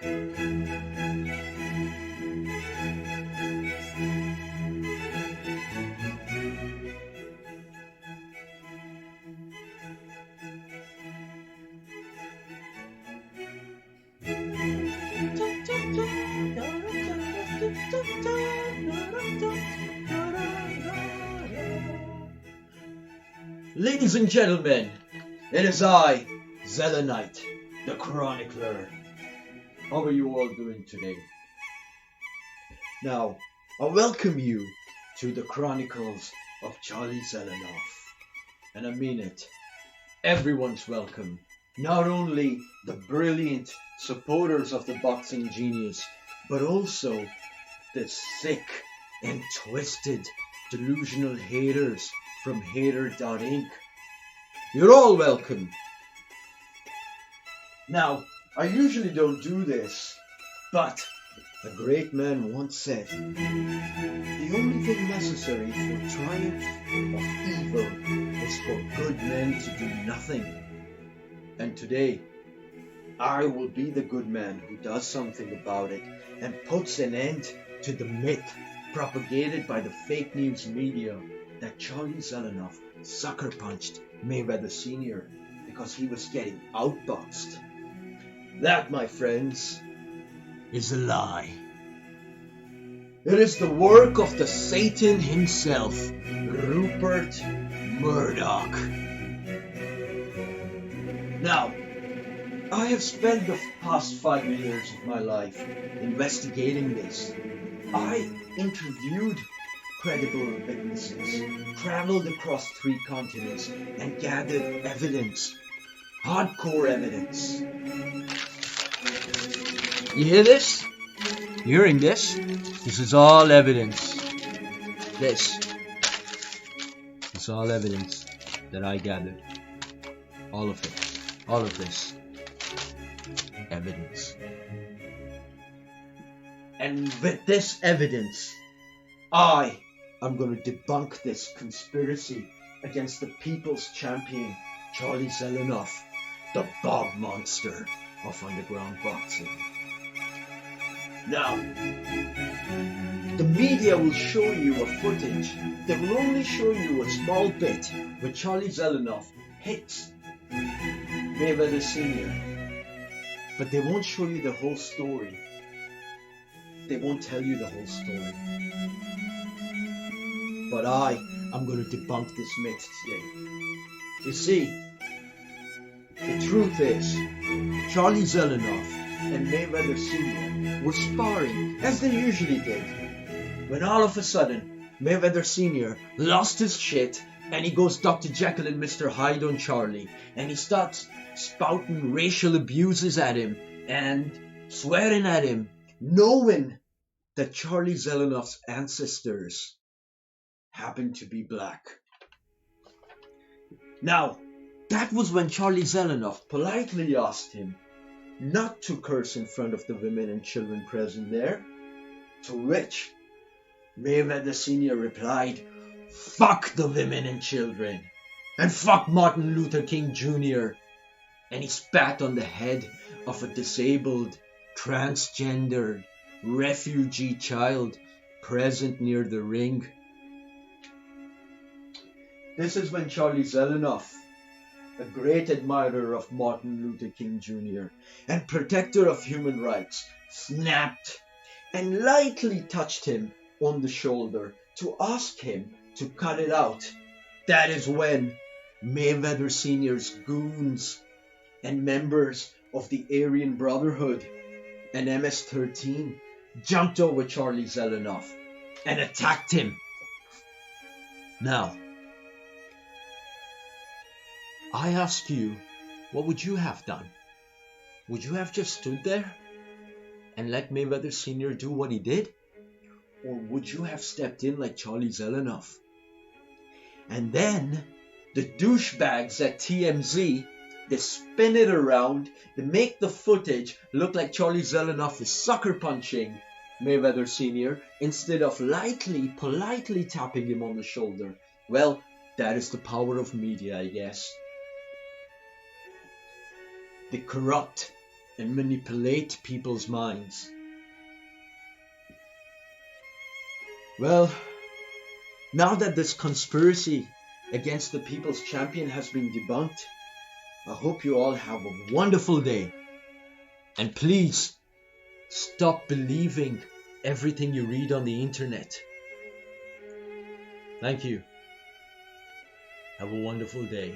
Ladies and gentlemen, it is I, Zellonite, the chronicler. How are you all doing today? Now, I welcome you to the Chronicles of Charlie Zelenoff. And I mean it. Everyone's welcome. Not only the brilliant supporters of the boxing genius, but also the sick and twisted delusional haters from hater.inc. You're all welcome. Now, I usually don't do this, but a great man once said, the only thing necessary for triumph of evil is for good men to do nothing. And today, I will be the good man who does something about it and puts an end to the myth propagated by the fake news media that Charlie Zelenoff sucker punched Mayweather Sr. because he was getting outboxed. That, my friends, is a lie. It is the work of the Satan himself, Rupert Murdoch. Now, I have spent the past 5 years of my life investigating this. I interviewed credible witnesses, traveled across 3 continents, and gathered evidence. Hardcore evidence. You hear this? You hearing this? This is all evidence. This is all evidence that I gathered. All of it. All of this. Evidence. And with this evidence, I am going to debunk this conspiracy against the people's champion, Charlie Zelenoff, the Bob Monster of underground boxing. Now, the media will show you a footage. They will only show you a small bit where Charlie Zelenoff hits Mayweather Sr. But they won't show you the whole story. They won't tell you the whole story. But I am going to debunk this myth today. You see, the truth is, Charlie Zelenoff and Mayweather Sr. were sparring as they usually did. When all of a sudden, Mayweather Sr. lost his shit and he goes Dr. Jekyll and Mr. Hyde on Charlie, and he starts spouting racial abuses at him and swearing at him, knowing that Charlie Zelenoff's ancestors happen to be black. Now, that was when Charlie Zelenoff politely asked him not to curse in front of the women and children present there, to which Mayweather Sr. replied, "Fuck the women and children, and fuck Martin Luther King Jr." And he spat on the head of a disabled, transgendered, refugee child present near the ring. This is when Charlie Zelenoff, a great admirer of Martin Luther King Jr. and protector of human rights, snapped and lightly touched him on the shoulder to ask him to cut it out. That is when Mayweather Sr.'s goons and members of the Aryan Brotherhood and MS-13 jumped over Charlie Zelenoff and attacked him. Now, I ask you, what would you have done? Would you have just stood there and let Mayweather Sr. do what he did? Or would you have stepped in like Charlie Zelenoff? And then the douchebags at TMZ, they spin it around, they make the footage look like Charlie Zelenoff is sucker punching Mayweather Sr. instead of politely tapping him on the shoulder. Well, that is the power of media, I guess. The corrupt and manipulate people's minds. Well, now that this conspiracy against the People's Champion has been debunked, I hope you all have a wonderful day. And please, stop believing everything you read on the internet. Thank you. Have a wonderful day.